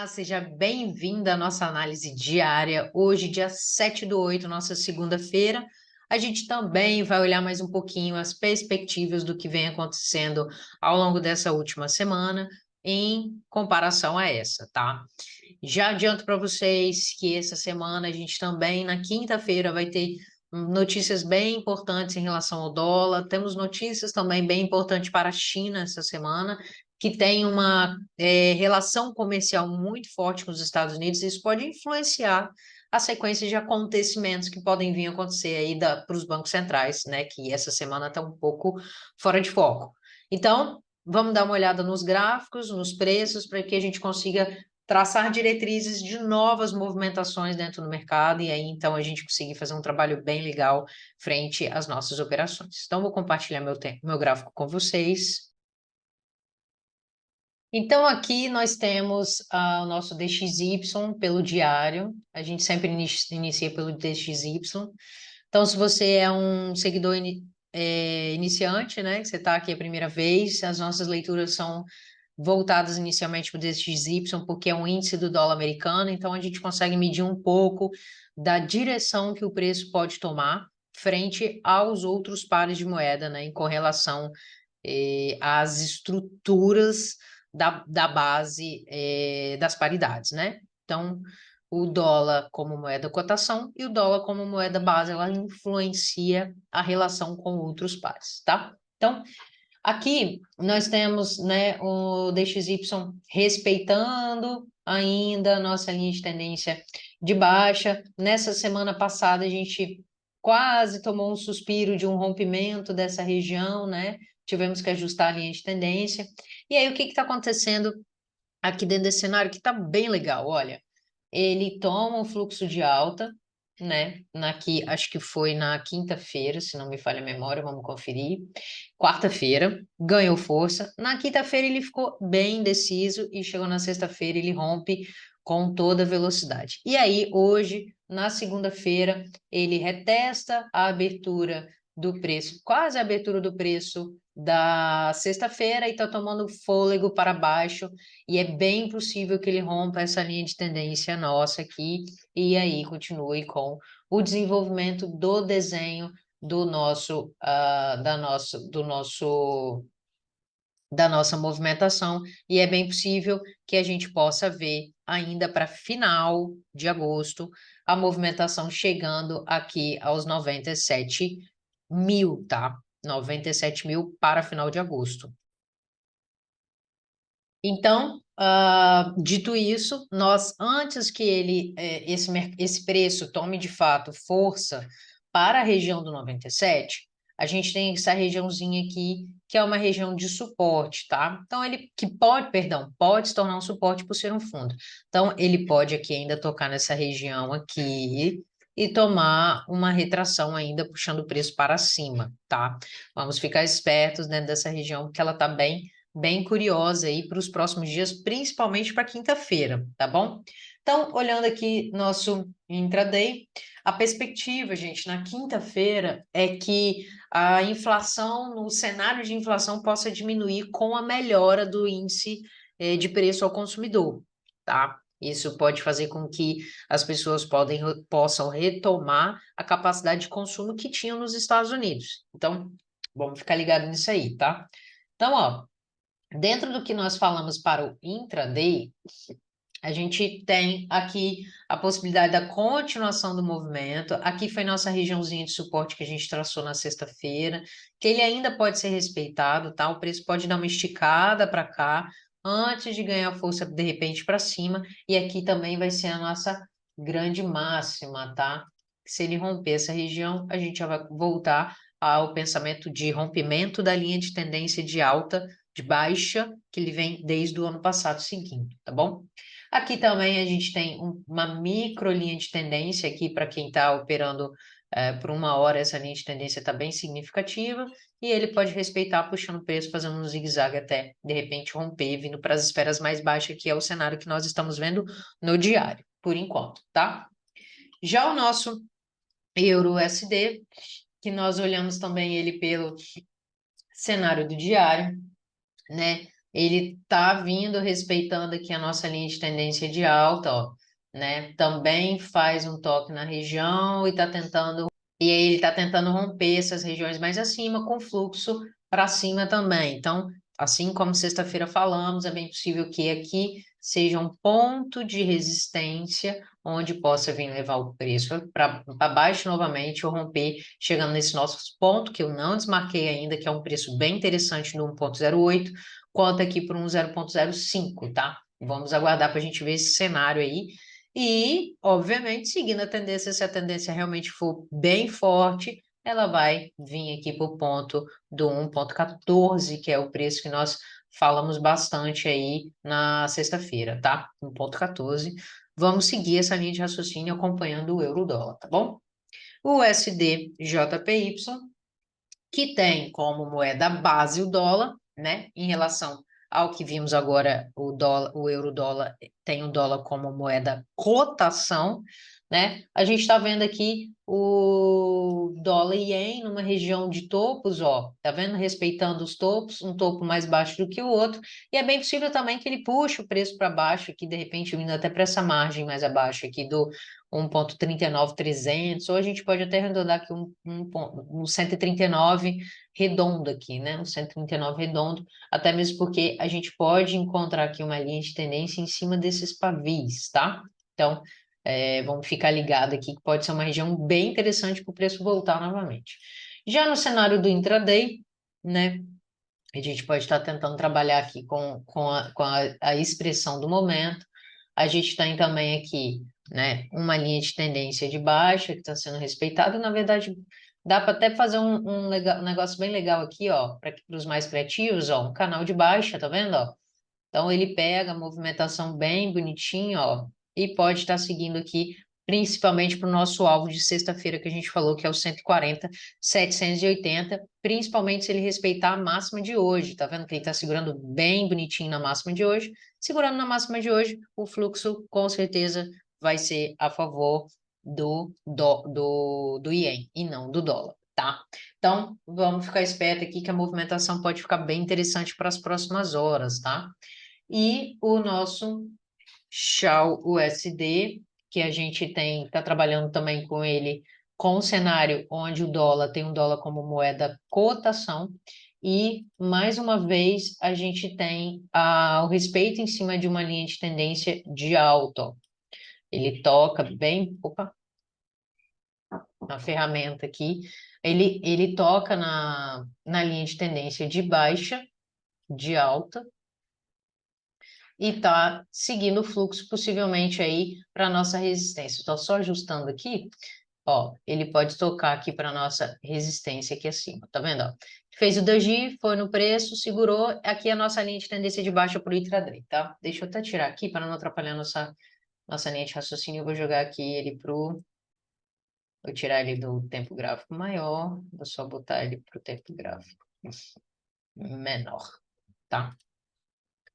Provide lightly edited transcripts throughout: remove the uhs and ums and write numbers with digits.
Olá, seja bem-vinda à nossa análise diária. Hoje, dia 7/8, nossa segunda-feira, a gente também vai olhar mais um pouquinho as perspectivas do que vem acontecendo ao longo dessa última semana em comparação a essa, tá? Já adianto para vocês que essa semana a gente também, na quinta-feira, vai ter notícias bem importantes em relação ao dólar. Temos notícias também bem importantes para a China essa semana, que tem uma relação comercial muito forte com os Estados Unidos. Isso pode influenciar a sequência de acontecimentos que podem vir a acontecer aí para os bancos centrais, né? Que essa semana está um pouco fora de foco. Então, vamos dar uma olhada nos gráficos, nos preços, para que a gente consiga traçar diretrizes de novas movimentações dentro do mercado e aí então a gente conseguir fazer um trabalho bem legal frente às nossas operações. Então, vou compartilhar meu gráfico com vocês. Então, aqui nós temos o nosso DXY pelo diário. A gente sempre inicia pelo DXY. Então, se você é um seguidor iniciante, né, que você está aqui a primeira vez, as nossas leituras são voltadas inicialmente para o DXY, porque é um índice do dólar americano, então a gente consegue medir um pouco da direção que o preço pode tomar frente aos outros pares de moeda, né, em correlação às estruturas da base das paridades, né? Então, o dólar como moeda cotação e o dólar como moeda base, ela influencia a relação com outros pares, tá? Então, aqui nós temos, né, o DXY respeitando ainda a nossa linha de tendência de baixa. Nessa semana passada, a gente quase tomou um suspiro de um rompimento dessa região, né? Tivemos que ajustar a linha de tendência. E aí, o que está acontecendo aqui dentro desse cenário que está bem legal? Olha, ele toma um fluxo de alta, né? Acho que foi na quinta-feira, se não me falha a memória, vamos conferir. Quarta-feira, ganhou força. Na quinta-feira ele ficou bem indeciso e chegou na sexta-feira ele rompe com toda velocidade. E aí, hoje, na segunda-feira, ele retesta a abertura do preço, quase a abertura do preço da sexta-feira e está tomando fôlego para baixo e é bem possível que ele rompa essa linha de tendência nossa aqui e aí continue com o desenvolvimento do desenho do nosso, da nossa movimentação, e é bem possível que a gente possa ver ainda para final de agosto a movimentação chegando aqui aos 97.000, tá? 97.000 para final de agosto. Então, dito isso, nós, antes que esse preço tome de fato força para a região do 97, a gente tem essa regiãozinha aqui, que é uma região de suporte, tá? Então, pode se tornar um suporte por ser um fundo. Então, ele pode aqui ainda tocar nessa região aqui e tomar uma retração ainda, puxando o preço para cima, tá? Vamos ficar espertos dentro dessa região, porque ela está bem curiosa aí para os próximos dias, principalmente para quinta-feira, tá bom? Então, olhando aqui nosso intraday, a perspectiva, gente, na quinta-feira é que a inflação, no cenário de inflação, possa diminuir com a melhora do índice de preço ao consumidor, tá? Isso pode fazer com que as pessoas possam retomar a capacidade de consumo que tinham nos Estados Unidos. Então, vamos ficar ligado nisso aí, tá? Então, ó, dentro do que nós falamos para o intraday, a gente tem aqui a possibilidade da continuação do movimento. Aqui foi nossa regiãozinha de suporte que a gente traçou na sexta-feira, que ele ainda pode ser respeitado, tá? O preço pode dar uma esticada para cá, antes de ganhar força de repente para cima. E aqui também vai ser a nossa grande máxima, tá? Se ele romper essa região, a gente já vai voltar ao pensamento de rompimento da linha de tendência de alta, de baixa, que ele vem desde o ano passado seguindo, tá bom? Aqui também a gente tem uma micro linha de tendência aqui para quem está operando por uma hora, essa linha de tendência está bem significativa e ele pode respeitar puxando o preço, fazendo um zigue-zague até de repente romper, vindo para as esferas mais baixas, que é o cenário que nós estamos vendo no diário, por enquanto, tá? Já o nosso Euro USD, que nós olhamos também ele pelo cenário do diário, né? ele está vindo respeitando aqui a nossa linha de tendência de alta, ó, né? Também faz um toque na região e está tentando, e aí ele está tentando romper essas regiões mais acima com fluxo para cima também. Então, assim como sexta-feira falamos, é bem possível que aqui seja um ponto de resistência onde possa vir levar o preço para baixo novamente ou romper, chegando nesse nosso ponto que eu não desmarquei ainda, que é um preço bem interessante no 1,08, quanto aqui por um 0,05, tá? Vamos aguardar para a gente ver esse cenário aí. E, obviamente, seguindo a tendência, se a tendência realmente for bem forte, ela vai vir aqui para o ponto do 1,14, que é o preço que nós falamos bastante aí na sexta-feira, tá? 1,14. Vamos seguir essa linha de raciocínio acompanhando o euro-dólar, tá bom? O USD-JPY, que tem como moeda base o dólar, né? Em relação ao que vimos agora, o dólar, o euro-dólar tem o dólar como moeda cotação, né? A gente está vendo aqui o dólar ien numa região de topos, ó, tá vendo? Respeitando os topos, um topo mais baixo do que o outro, e é bem possível também que ele puxe o preço para baixo, aqui de repente vindo até para essa margem mais abaixo aqui do 1,39300, ou a gente pode até arredondar aqui um 139 redondo aqui, né? Um 139 redondo, até mesmo porque a gente pode encontrar aqui uma linha de tendência em cima desses pavis, tá? Então, vamos ficar ligado aqui que pode ser uma região bem interessante para o preço voltar novamente. Já no cenário do intraday, né? A gente pode estar tentando trabalhar aqui com a expressão do momento. A gente tem também aqui, né, uma linha de tendência de baixa que está sendo respeitada. Na verdade, dá para até fazer um negócio bem legal aqui, ó, para os mais criativos, ó, um canal de baixa, tá vendo, ó? Então ele pega a movimentação bem bonitinho, ó, e pode estar seguindo aqui, principalmente para o nosso alvo de sexta-feira que a gente falou, que é o 140, 780, principalmente se ele respeitar a máxima de hoje. Tá vendo que ele está segurando bem bonitinho na máxima de hoje? Segurando na máxima de hoje, o fluxo com certeza vai ser a favor do ien e não do dólar, tá? Então, vamos ficar esperto aqui que a movimentação pode ficar bem interessante para as próximas horas, tá? E o nosso Shao USD, que a gente está trabalhando também com ele, com um cenário onde o dólar tem um dólar como moeda cotação, e mais uma vez a gente tem o respeito em cima de uma linha de tendência de alta. Ó. Ele toca bem, opa, na ferramenta aqui, ele toca na linha de tendência de baixa, de alta, e está seguindo o fluxo possivelmente aí para a nossa resistência. Estou só ajustando aqui, ó, ele pode tocar aqui para a nossa resistência aqui acima, tá vendo? Ó? Fez o doji, foi no preço, segurou, aqui é a nossa linha de tendência de baixa para o intraday, tá? Deixa eu até tirar aqui para não atrapalhar nossa linha de raciocínio, eu vou jogar aqui ele pro, vou tirar ele do tempo gráfico maior, vou só botar ele para o tempo gráfico menor, tá?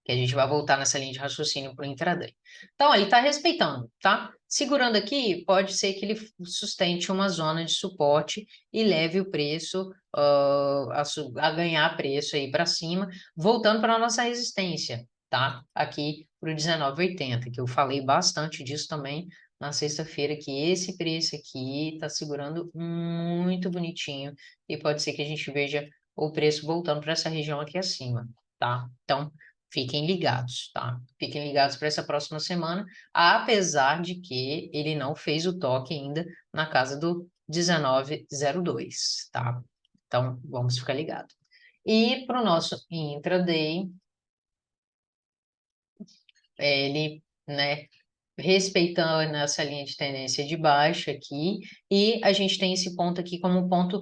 Que a gente vai voltar nessa linha de raciocínio para o intraday. Então, ele está respeitando, tá? Segurando aqui, pode ser que ele sustente uma zona de suporte e leve o preço a ganhar preço aí para cima, voltando para a nossa resistência, tá? Aqui para o 19,80, que eu falei bastante disso também na sexta-feira, que esse preço aqui está segurando muito bonitinho e pode ser que a gente veja o preço voltando para essa região aqui acima, tá? Então, fiquem ligados, tá? Fiquem ligados para essa próxima semana, apesar de que ele não fez o toque ainda na casa do 19,02, tá? Então, vamos ficar ligados. E para o nosso intraday, ele, né, respeitando essa linha de tendência de baixa aqui, e a gente tem esse ponto aqui como um ponto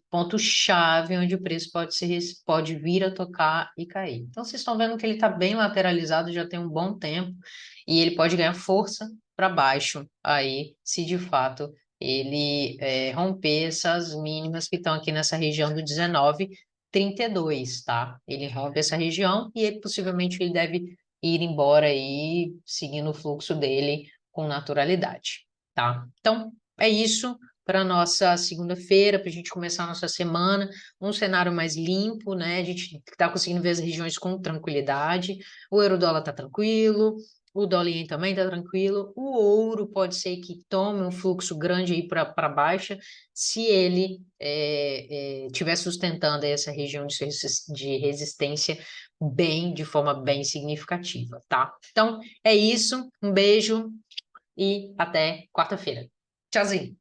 ponto chave onde o preço pode vir a tocar e cair. Então vocês estão vendo que ele está bem lateralizado já tem um bom tempo e ele pode ganhar força para baixo aí, se de fato ele romper essas mínimas que estão aqui nessa região do 19,32, tá? Ele rompe essa região e ele possivelmente ele deve ir embora aí, seguindo o fluxo dele com naturalidade, tá? Então, é isso. para a nossa segunda-feira, para a gente começar a nossa semana, um cenário mais limpo, né? A gente está conseguindo ver as regiões com tranquilidade, o euro-dólar está tranquilo, o dólar também está tranquilo, o ouro pode ser que tome um fluxo grande aí para baixa, se ele estiver sustentando essa região de resistência de forma bem significativa, tá? Então, é isso, um beijo e até quarta-feira. Tchauzinho!